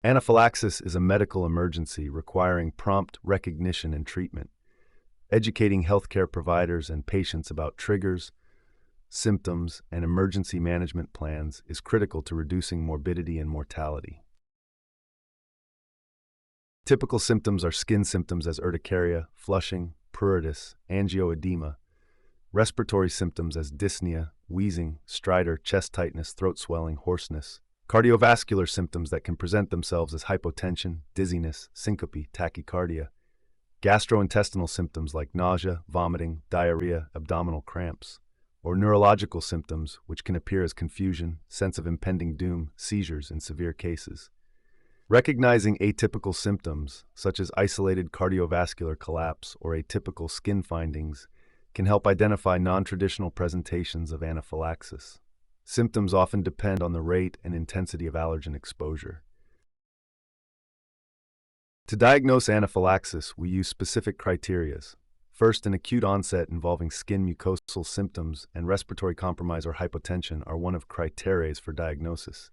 Anaphylaxis is a medical emergency requiring prompt recognition and treatment. Educating healthcare providers and patients about triggers, symptoms, and emergency management plans is critical to reducing morbidity and mortality. Typical symptoms are skin symptoms as urticaria, flushing, pruritus, angioedema, respiratory symptoms as dyspnea, wheezing, stridor, chest tightness, throat swelling, hoarseness, cardiovascular symptoms that can present themselves as hypotension, dizziness, syncope, tachycardia, gastrointestinal symptoms like nausea, vomiting, diarrhea, abdominal cramps, or neurological symptoms which can appear as confusion, sense of impending doom, seizures in severe cases. Recognizing atypical symptoms, such as isolated cardiovascular collapse or atypical skin findings, can help identify non-traditional presentations of anaphylaxis. Symptoms often depend on the rate and intensity of allergen exposure. To diagnose anaphylaxis, we use specific criteria. First, an acute onset involving skin mucosal symptoms and respiratory compromise or hypotension are one of criteria for diagnosis.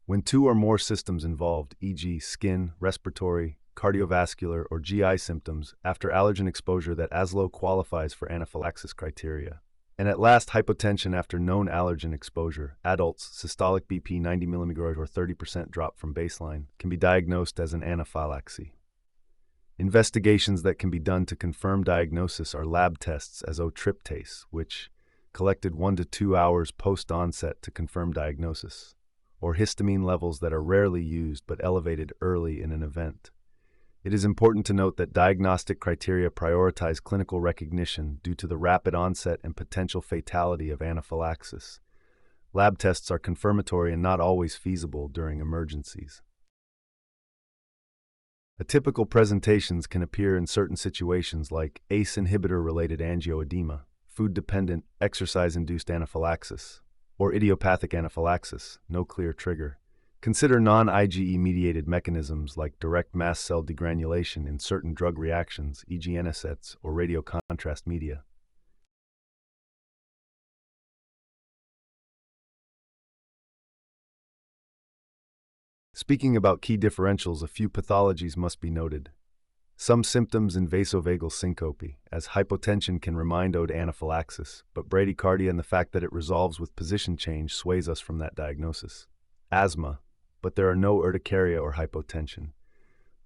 When two or more systems involved, e.g. skin, respiratory, cardiovascular, or GI symptoms, after allergen exposure that ASLO qualifies for anaphylaxis criteria. And at last, hypotension after known allergen exposure, adults, systolic BP 90 mm or 30% drop from baseline, can be diagnosed as an anaphylaxis. Investigations that can be done to confirm diagnosis are lab tests as O-tryptase, which collected 1 to 2 hours post-onset to confirm diagnosis, or histamine levels that are rarely used but elevated early in an event. It is important to note that diagnostic criteria prioritize clinical recognition due to the rapid onset and potential fatality of anaphylaxis. Lab tests are confirmatory and not always feasible during emergencies. Atypical presentations can appear in certain situations like ACE inhibitor-related angioedema, food-dependent, exercise-induced anaphylaxis, or idiopathic anaphylaxis, no clear trigger. Consider non-IgE-mediated mechanisms like direct mast cell degranulation in certain drug reactions, e.g. NSAIDs or radiocontrast media. Speaking about key differentials, a few pathologies must be noted. Some symptoms in vasovagal syncope, as hypotension can remind ode anaphylaxis, but bradycardia and the fact that it resolves with position change sways us from that diagnosis. Asthma, but there are no urticaria or hypotension.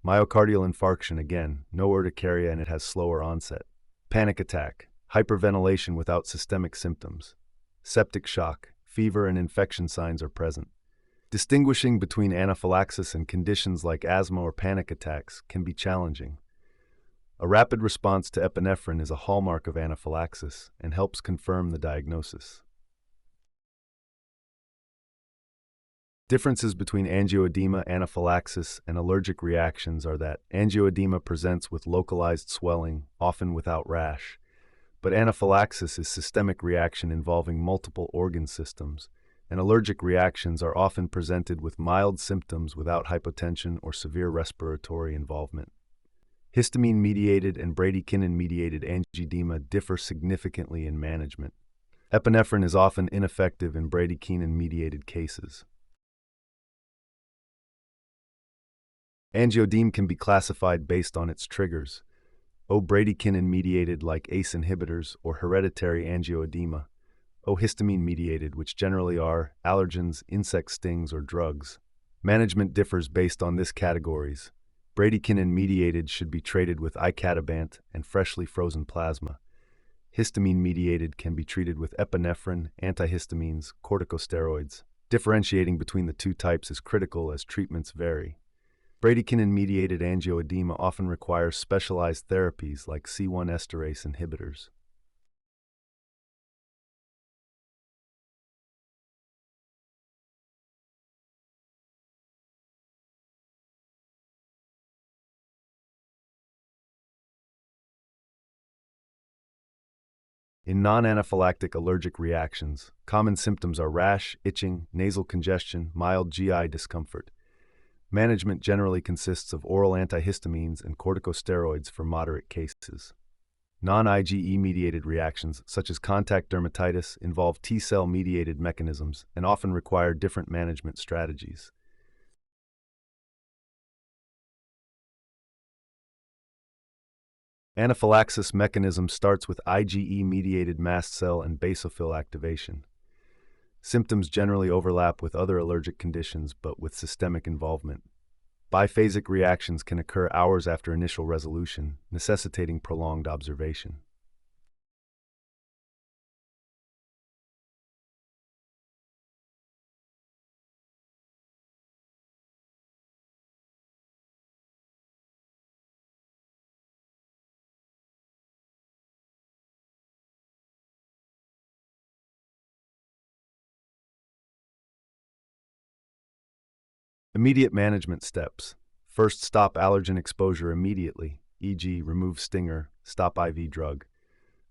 Myocardial infarction, again, no urticaria and it has slower onset. Panic attack, hyperventilation without systemic symptoms. Septic shock, fever and infection signs are present. Distinguishing between anaphylaxis and conditions like asthma or panic attacks can be challenging. A rapid response to epinephrine is a hallmark of anaphylaxis and helps confirm the diagnosis. Differences between angioedema, anaphylaxis, and allergic reactions are that angioedema presents with localized swelling, often without rash, but anaphylaxis is systemic reaction involving multiple organ systems, and allergic reactions are often presented with mild symptoms without hypotension or severe respiratory involvement. Histamine-mediated and bradykinin-mediated angioedema differ significantly in management. Epinephrine is often ineffective in bradykinin-mediated cases. Angioedema can be classified based on its triggers: O-bradykinin-mediated like ACE inhibitors or hereditary angioedema, O-histamine-mediated, which generally are allergens, insect stings, or drugs. Management differs based on these categories. Bradykinin-mediated should be treated with icatibant and freshly frozen plasma. Histamine-mediated can be treated with epinephrine, antihistamines, corticosteroids. Differentiating between the two types is critical as treatments vary. Bradykinin-mediated angioedema often requires specialized therapies like C1 esterase inhibitors. In non-anaphylactic allergic reactions, common symptoms are rash, itching, nasal congestion, mild GI discomfort. Management generally consists of oral antihistamines and corticosteroids for moderate cases. Non-IgE-mediated reactions, such as contact dermatitis, involve T-cell-mediated mechanisms and often require different management strategies. Anaphylaxis mechanism starts with IgE-mediated mast cell and basophil activation. Symptoms generally overlap with other allergic conditions, but with systemic involvement. Biphasic reactions can occur hours after initial resolution, necessitating prolonged observation. Immediate management steps. First, stop allergen exposure immediately, e.g., remove stinger, stop IV drug.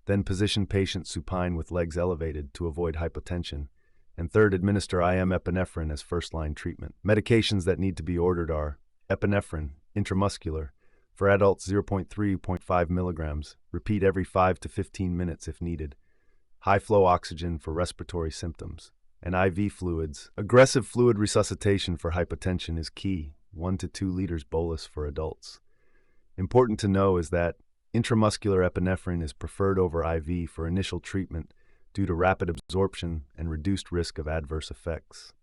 Then position patient supine with legs elevated to avoid hypotension. And third, administer IM epinephrine as first-line treatment. Medications that need to be ordered are epinephrine, intramuscular, for adults 0.3-0.5 milligrams, repeat every 5 to 15 minutes if needed. High-flow oxygen for respiratory symptoms. And IV fluids. Aggressive fluid resuscitation for hypotension is key, 1 to 2 liters bolus for adults. Important to know is that intramuscular epinephrine is preferred over IV for initial treatment due to rapid absorption and reduced risk of adverse effects.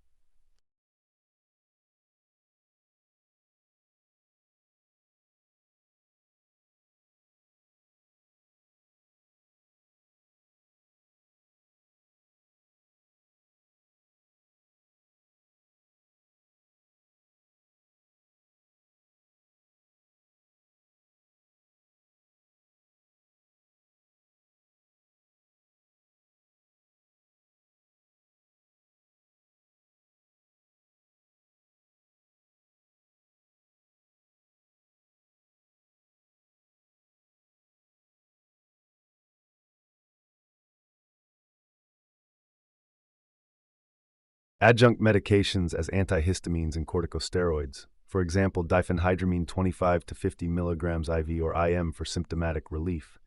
Adjunct medications as antihistamines and corticosteroids, for example, diphenhydramine 25 to 50 milligrams IV or IM for symptomatic relief,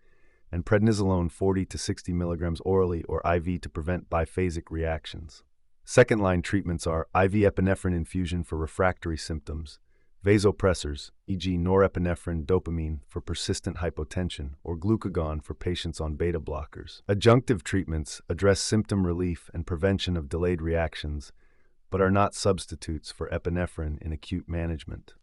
and prednisolone 40 to 60 milligrams orally or IV to prevent biphasic reactions. Second-line treatments are IV epinephrine infusion for refractory symptoms, vasopressors, e.g. norepinephrine dopamine for persistent hypotension, or glucagon for patients on beta blockers. Adjunctive treatments address symptom relief and prevention of delayed reactions, but are not substitutes for epinephrine in acute management.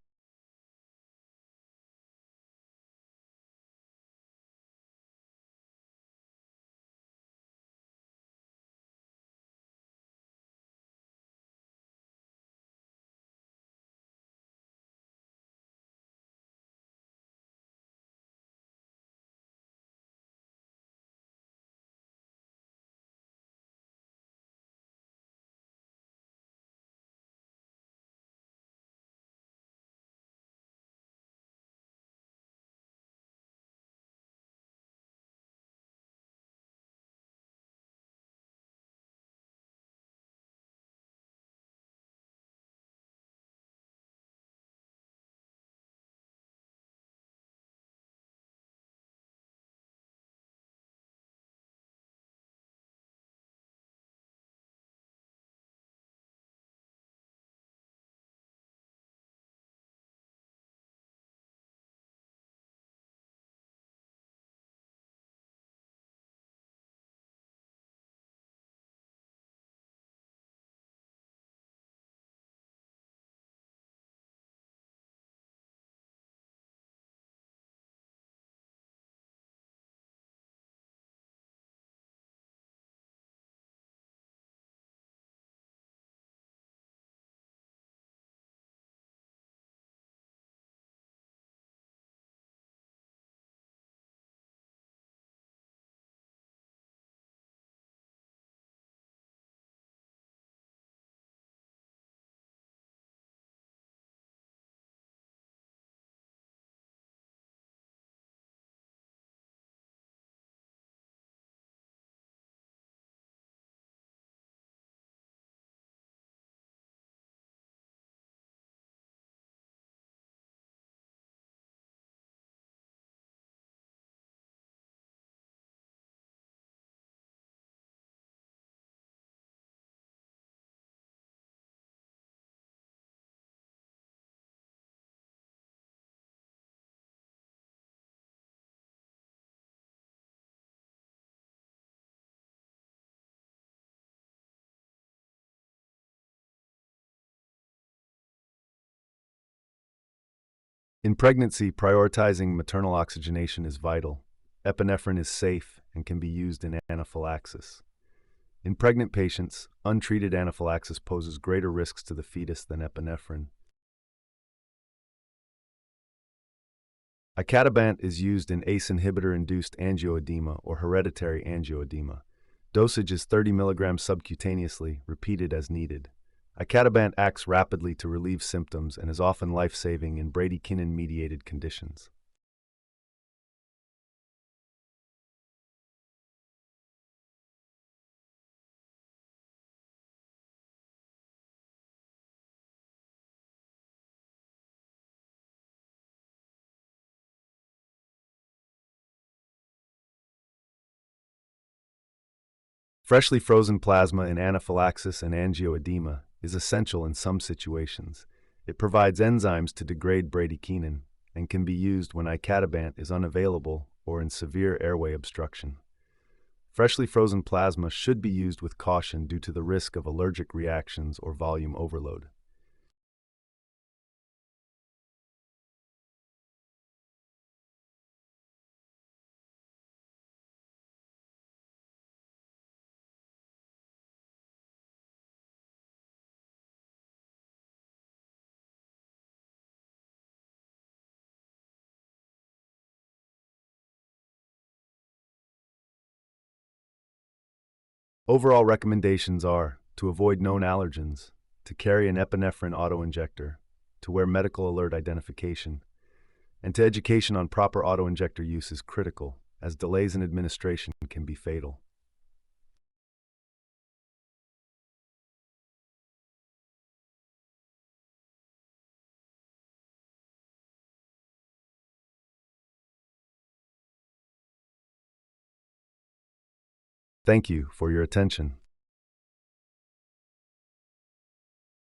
In pregnancy, prioritizing maternal oxygenation is vital. Epinephrine is safe and can be used in anaphylaxis. In pregnant patients, untreated anaphylaxis poses greater risks to the fetus than epinephrine. Icatibant is used in ACE inhibitor-induced angioedema or hereditary angioedema. Dosage is 30 mg subcutaneously, repeated as needed. Icatibant acts rapidly to relieve symptoms and is often life-saving in bradykinin-mediated conditions. Freshly frozen plasma in anaphylaxis and angioedema is essential in some situations. It provides enzymes to degrade bradykinin and can be used when icatibant is unavailable or in severe airway obstruction. Freshly frozen plasma should be used with caution due to the risk of allergic reactions or volume overload. Overall recommendations are to avoid known allergens, to carry an epinephrine autoinjector, to wear medical alert identification, and to education on proper autoinjector use is critical, as delays in administration can be fatal. Thank you for your attention.